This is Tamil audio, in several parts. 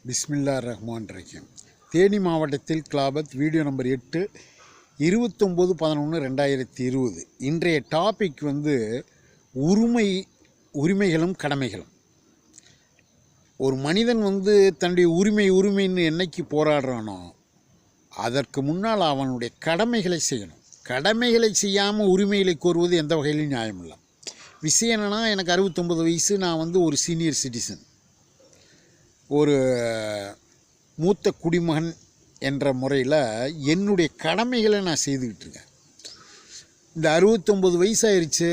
பிஸ்மில்லாஹிர் ரஹ்மானிர் ரஹீம். தேனி மாவட்டத்தில் கிலாபத் வீடியோ நம்பர் 8 29/11/2020. இன்றைய டாபிக் உரிமைகளும் கடமைகளும். ஒரு மனிதன் தன்னுடைய உரிமைன்னு என்னைக்கு போராடுறானோ அதற்கு முன்னால் அவனுடைய கடமைகளை செய்யணும். கடமைகளை செய்யாமல் உரிமைகளை கோருவது எந்த வகையிலும் நியாயம் இல்லை. விஷயம் என்னென்னா, எனக்கு 69 வயசு, நான் ஒரு சீனியர் சிட்டிசன், ஒரு மூத்த குடிமகன் என்ற முறையில் என்னுடைய கடமைகளை நான் செய்துக்கிட்டு இருக்கேன். இந்த 69 வயசாயிருச்சு.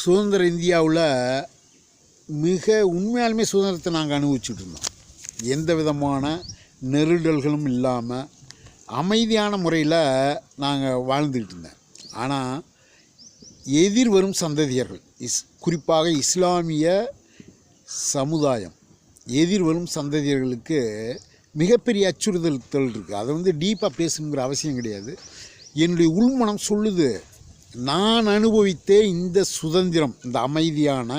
சுதந்திர இந்தியாவில் உண்மையாலுமே சுதந்திரத்தை நாங்கள் அனுபவிச்சுட்டு இருந்தோம். எந்த விதமான நெருடல்களும் இல்லாமல் அமைதியான முறையில் நாங்கள் வாழ்ந்துக்கிட்டு இருந்தேன். ஆனால் எதிர்வரும் சந்ததியர்கள், குறிப்பாக இஸ்லாமிய சமுதாயம், எதிர்வரும் சந்ததியர்களுக்கு மிகப்பெரிய அச்சுறுத்தல் இருக்குது. அதை டீப்பாக பேசணுங்கிற அவசியம் கிடையாது. என்னுடைய உள்மனம் சொல்லுது, நான் அனுபவித்த இந்த சுதந்திரம், இந்த அமைதியான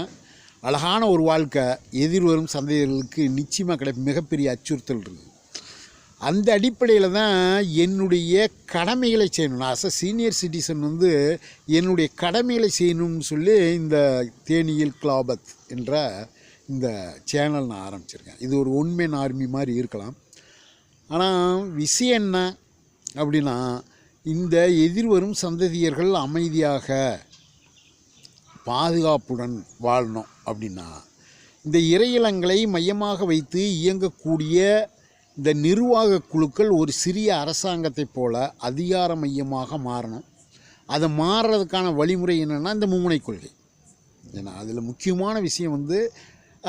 அழகான ஒரு வாழ்க்கை எதிர்வரும் சந்ததியர்களுக்கு நிச்சயமாக மிகப்பெரிய அச்சுறுத்தல் இருக்குது. அந்த அடிப்படையில் தான் என்னுடைய கடமைகளை செய்யணும். நான் அஸ் அ சீனியர் சிட்டிசன் என்னுடைய கடமைகளை செய்யணும்னு சொல்லி இந்த தேனியில் கிலாபத் என்ற இந்த சேனல் நான் ஆரம்பிச்சிருக்கேன். இது ஒரு ஒன்மேன் ஆர்மி மாதிரி இருக்கலாம். ஆனால் விஷயம் என்ன அப்படின்னா, இந்த எதிர்வரும் சந்ததியர்கள் அமைதியாக பாதுகாப்புடன் வாழணும் அப்படின்னா, இந்த இறையிலங்களை மையமாக வைத்து இயங்கக்கூடிய இந்த நிர்வாக குழுக்கள் ஒரு சிறிய அரசாங்கத்தை போல அதிகார மையமாக மாறணும். அதை மாறுறதுக்கான வழிமுறை என்னென்னா இந்த மும்முனை கொள்கை. ஏன்னா அதில் முக்கியமான விஷயம்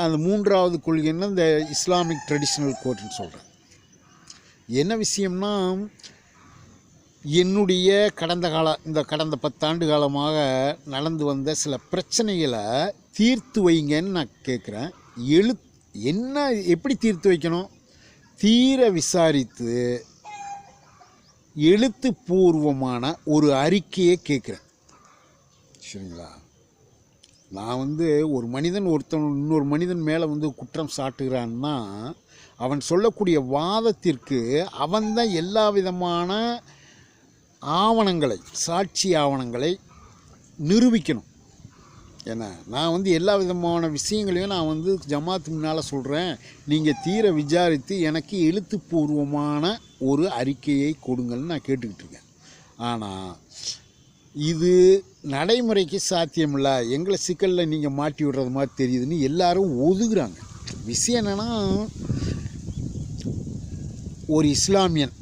அந்த மூன்றாவது கொள்கைன்னா இந்த இஸ்லாமிக் ட்ரெடிஷ்னல் கோர்ட்னு சொல்கிறேன். என்ன விஷயம்னா, என்னுடைய இந்த கடந்த 10 ஆண்டு காலமாக நடந்து வந்த சில பிரச்சனைகளை தீர்த்து வைங்கன்னு நான் கேட்குறேன். எப்படி தீர்த்து வைக்கணும்? தீர விசாரித்து எழுத்துப்பூர்வமான ஒரு அறிக்கையை கேட்குறேன். சரிங்களா? நான் ஒரு மனிதன் இன்னொரு மனிதன் மேலே குற்றம் சாட்டுகிறான்னா அவன் சொல்லக்கூடிய வாதத்திற்கு அவன்தான் எல்லா விதமான ஆவணங்களை, சாட்சி ஆவணங்களை நிரூபிக்கணும். ஏன்னா நான் எல்லா விதமான விஷயங்களையும் நான் ஜமாத்து முன்னால் சொல்கிறேன். நீங்கள் தீர விசாரித்து எனக்கு எழுத்துப்பூர்வமான ஒரு அறிக்கையை கொடுங்கள்னு நான் கேட்டுக்கிட்டு இருக்கேன். ஆனால் இது நடைமுறைக்கு சாத்தியமில்லை, எங்களை சிக்கலில் நீங்கள் மாட்டி விடுறது மாதிரி தெரியுதுன்னு எல்லாரும் ஒதுக்குறாங்க. விஷயம் என்னென்னா, ஒரு இஸ்லாமியன்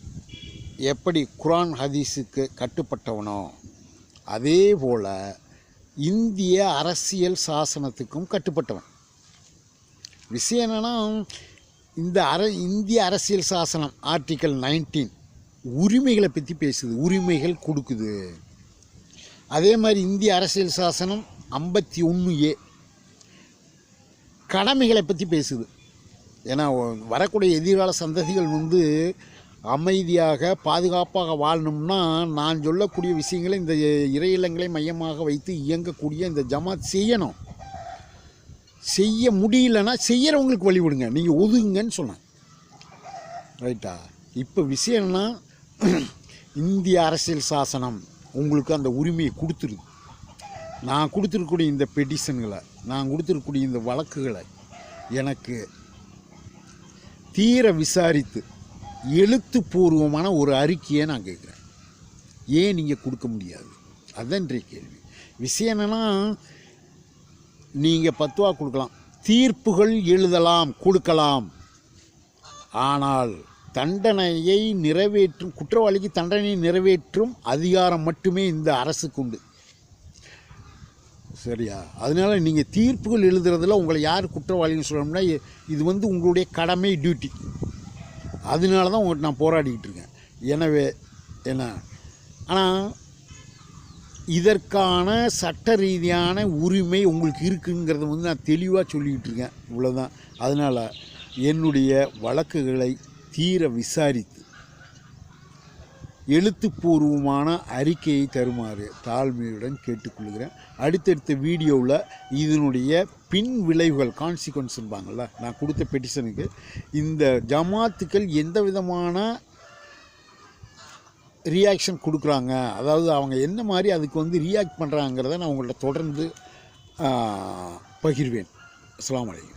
எப்படி குர்ஆன் ஹதீஸுக்கு கட்டுப்பட்டவனோ அதே போல் இந்திய அரசியல் சாசனத்துக்கும் கட்டுப்பட்டவன். விஷயம் என்னென்னா, இந்திய அரசியல் சாசனம் ஆர்டிக்கல் 19 உரிமைகளை பற்றி பேசுது, உரிமைகள் கொடுக்குது. அதே மாதிரி இந்திய அரசியல் சாசனம் 51A கடமைகளை பற்றி பேசுது. ஏன்னா வரக்கூடிய எதிர்கால சந்ததிகள் அமைதியாக பாதுகாப்பாக வாழணும்னா நான் சொல்லக்கூடிய விஷயங்களை இந்த இறையிலங்களை மையமாக வைத்து இயங்கக்கூடிய இந்த ஜமாத் செய்யணும். செய்ய முடியலன்னா செய்கிறவங்களுக்கு வழி விடுங்க, நீங்கள் ஒதுங்குங்கன்னு சொன்னேன். ரைட்டா? இப்போ விஷயம்னா, இந்திய அரசியல் சாசனம் உங்களுக்கு அந்த உரிமையை கொடுத்துருது. நான் கொடுத்துருக்கக்கூடிய இந்த பெட்டிஷன்களை, நான் கொடுத்துருக்கக்கூடிய இந்த வழக்குகளை எனக்கு தீர விசாரித்து எழுத்துப்பூர்வமான ஒரு அறிக்கையை நான் கேட்குறேன். ஏன் நீங்கள் கொடுக்க முடியாது? அதுதான் இன்றைய கேள்வி. விஷயம் என்னென்னா, நீங்கள் பத்துவா கொடுக்கலாம், தீர்ப்புகள் எழுதலாம், கொடுக்கலாம். ஆனால் தண்டனையை நிறைவேற்றும், குற்றவாளிக்கு தண்டனையை நிறைவேற்றும் அதிகாரம் மட்டுமே இந்த அரசுக்கு உண்டு. சரியா? அதனால் நீங்கள் தீர்ப்புகள் எழுதுறதில் உங்களை யார் குற்றவாளின்னு சொல்லணும்னா, இது உங்களுடைய கடமை, டியூட்டி. அதனால தான் உங்கள்கிட்ட நான் போராடிக்கிட்டு இருக்கேன். எனவே ஆனால் இதற்கான சட்ட ரீதியான உரிமை உங்களுக்கு இருக்குங்கிறத நான் தெளிவாக சொல்லிக்கிட்டு இருக்கேன். இவ்வளோதான். அதனால் என்னுடைய வழக்குகளை தீர விசாரித்து எழுத்துப்பூர்வமான அறிக்கையை தருமாறு தாழ்மையுடன் கேட்டுக்கொள்கிறேன். அடுத்தடுத்த வீடியோவில் இதனுடைய பின் விளைவுகள் கான்சிக்வன்ஸுன்பாங்கள்ல, நான் கொடுத்த பெட்டிஷனுக்கு இந்த ஜமாத்துக்கள் எந்த விதமான ரியாக்ஷன் கொடுக்குறாங்க, அதாவது அவங்க என்ன மாதிரி அதுக்கு வந்து ரியாக்ட் பண்ணுறாங்கிறத நான் உங்கள்கிட்ட தொடர்ந்து பகிர்வேன். அஸ்ஸலாமு அலைக்கும்.